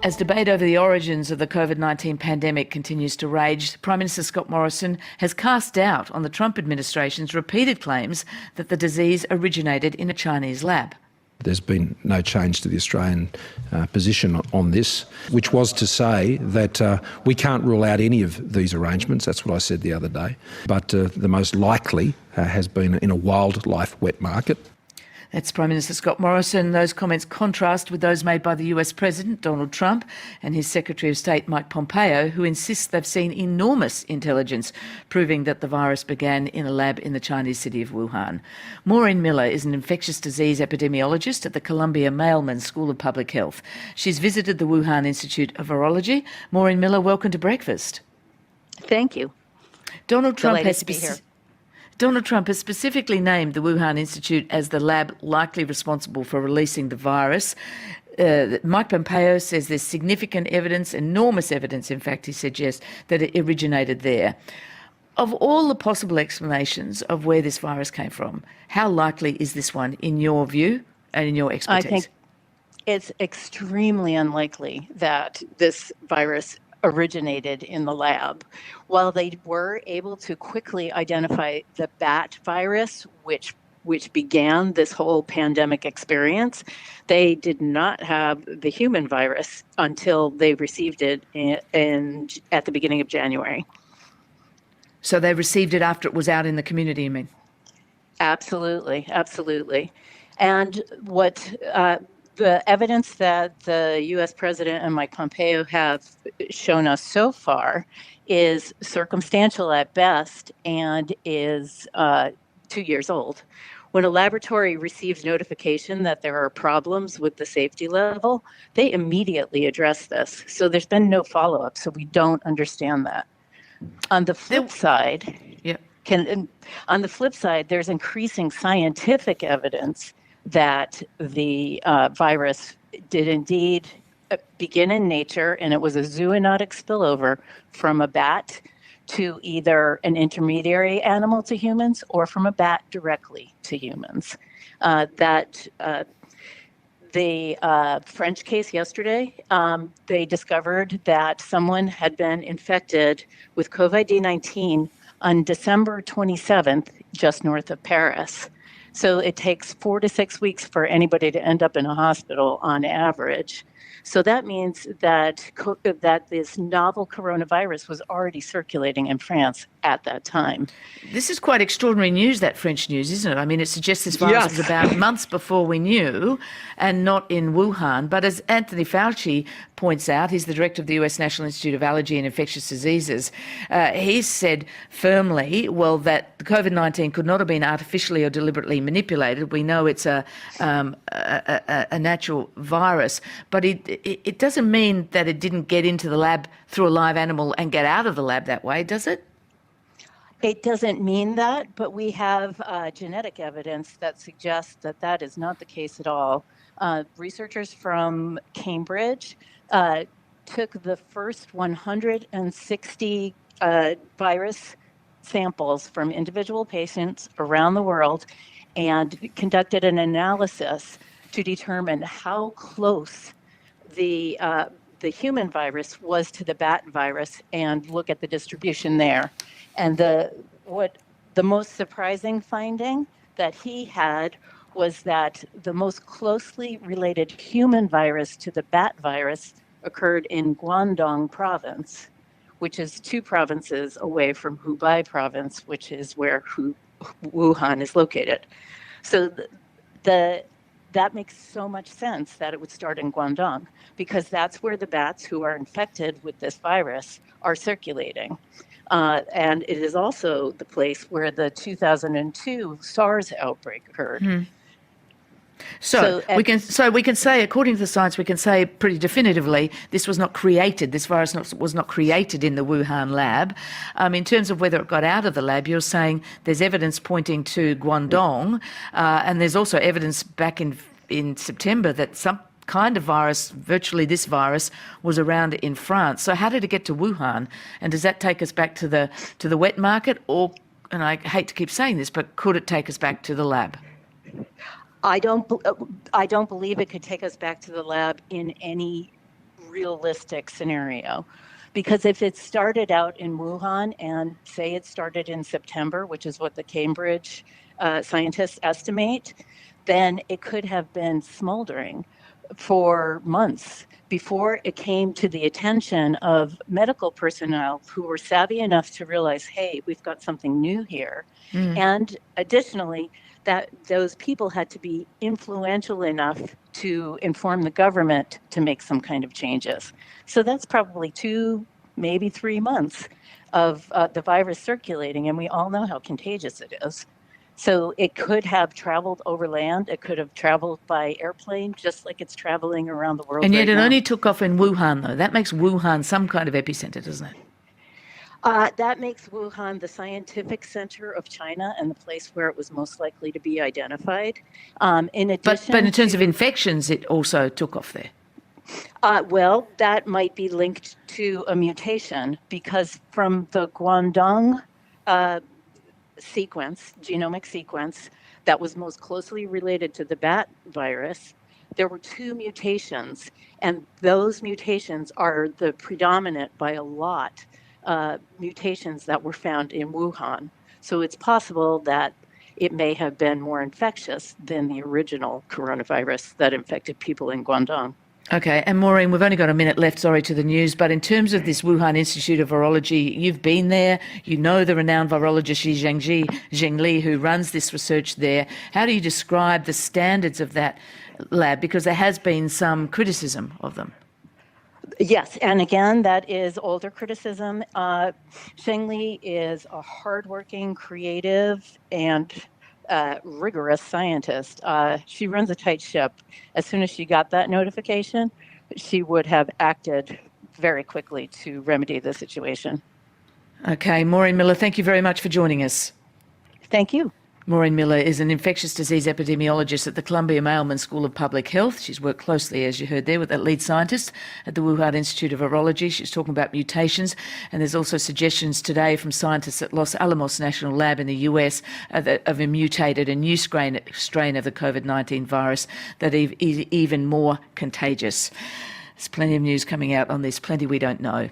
As debate over the origins of the COVID-19 pandemic continues to rage, Prime Minister Scott Morrison has cast doubt on the Trump administration's repeated claims that the disease originated in a Chinese lab. There's been no change to the Australian position on this, which was to say that we can't rule out any of these arrangements. That's what I said the other day. But the most likely has been in a wildlife wet market. That's Prime Minister Scott Morrison. Those comments contrast with those made by the US President Donald Trump and his Secretary of State Mike Pompeo, who insists they've seen enormous intelligence proving that the virus began in a lab in the Chinese city of Wuhan. Maureen Miller is an infectious disease epidemiologist at the Columbia Mailman School of Public Health. She's visited the Wuhan Institute of Virology. Maureen Miller, welcome to breakfast. Thank you. Donald Trump has specifically named the Wuhan Institute as the lab likely responsible for releasing the virus. Mike Pompeo says there's significant evidence, enormous evidence, in fact, he suggests, that it originated there. Of all the possible explanations of where this virus came from, how likely is this one in your view and in your expertise? I think it's extremely unlikely that this virus originated in the lab. While they were able to quickly identify the bat virus, which began this whole pandemic experience, they did not have the human virus until they received it at the beginning of January. So they received it after it was out in the community, you mean? Absolutely, absolutely. And what the evidence that the U.S. President and Mike Pompeo have shown us so far is circumstantial at best and is 2 years old. When a laboratory receives notification that there are problems with the safety level, they immediately address this. So there's been no follow-up, so we don't understand that. On the flip side, there's increasing scientific evidence that the virus did indeed begin in nature, and it was a zoonotic spillover from a bat to either an intermediary animal to humans or from a bat directly to humans. The French case yesterday, they discovered that someone had been infected with COVID-19 on December 27th, just north of Paris. So it takes 4 to 6 weeks for anybody to end up in a hospital on average. So that means that this novel coronavirus was already circulating in France at that time. This is quite extraordinary news, that French news, isn't it? I mean, it suggests this virus was about months before we knew and not in Wuhan. But as Anthony Fauci points out, he's the director of the US National Institute of Allergy and Infectious Diseases, he said firmly, well, that the COVID-19 could not have been artificially or deliberately manipulated. We know it's a natural virus, but it doesn't mean that it didn't get into the lab through a live animal and get out of the lab that way, does it? It doesn't mean that, but we have genetic evidence that suggests that that is not the case at all. Researchers from Cambridge took the first 160 virus samples from individual patients around the world and conducted an analysis to determine how close the human virus was to the bat virus and look at the distribution there. And the most surprising finding that he had was that the most closely related human virus to the bat virus occurred in Guangdong province, which is 2 provinces away from Hubei province, which is where Wuhan is located. So that makes so much sense that it would start in Guangdong, because that's where the bats who are infected with this virus are circulating. And it is also the place where the 2002 SARS outbreak occurred. Mm-hmm. So we can say, according to the science, we can say pretty definitively this was not created. This virus was not created in the Wuhan lab. In terms of whether it got out of the lab, you're saying there's evidence pointing to Guangdong, and there's also evidence back in September that some kind of virus, virtually this virus, was around in France. So how did it get to Wuhan? And does that take us back to the wet market, or, and I hate to keep saying this, but could it take us back to the lab? I don't believe it could take us back to the lab in any realistic scenario. Because if it started out in Wuhan and say it started in September, which is what the Cambridge scientists estimate, then it could have been smoldering for months before it came to the attention of medical personnel who were savvy enough to realize, hey, we've got something new here. And additionally, that those people had to be influential enough to inform the government to make some kind of changes. So that's probably 2, maybe 3 months of the virus circulating, and we all know how contagious it is. So it could have traveled over land, it could have traveled by airplane, just like it's traveling around the world. And yet right it now. only took off in Wuhan, though. That makes Wuhan some kind of epicenter, doesn't it? That makes Wuhan the scientific center of China and the place where it was most likely to be identified. In addition, but in terms of infections, it also took off there. Well, that might be linked to a mutation because from the Guangdong genomic sequence that was most closely related to the bat virus, there were 2 mutations, and those mutations are the predominant by a lot mutations that were found in Wuhan. So it's possible that it may have been more infectious than the original coronavirus that infected people in Guangdong. Okay, and Maureen, we've only got a minute left, sorry, to the news, but in terms of this Wuhan Institute of Virology, you've been there, you know the renowned virologist Xi Zhengli, who runs this research there. How do you describe the standards of that lab? Because there has been some criticism of them. Yes, and again, that is older criticism. Zhengli is a hardworking, creative, and rigorous scientist. She runs a tight ship. As soon as she got that notification, she would have acted very quickly to remedy the situation. Okay, Maureen Miller, thank you very much for joining us. Thank you. Maureen Miller is an infectious disease epidemiologist at the Columbia Mailman School of Public Health. She's worked closely, as you heard there, with that lead scientist at the Wuhan Institute of Virology. She's talking about mutations, and there's also suggestions today from scientists at Los Alamos National Lab in the US of a mutated, a new strain of the COVID-19 virus that is even more contagious. There's plenty of news coming out on this, plenty we don't know.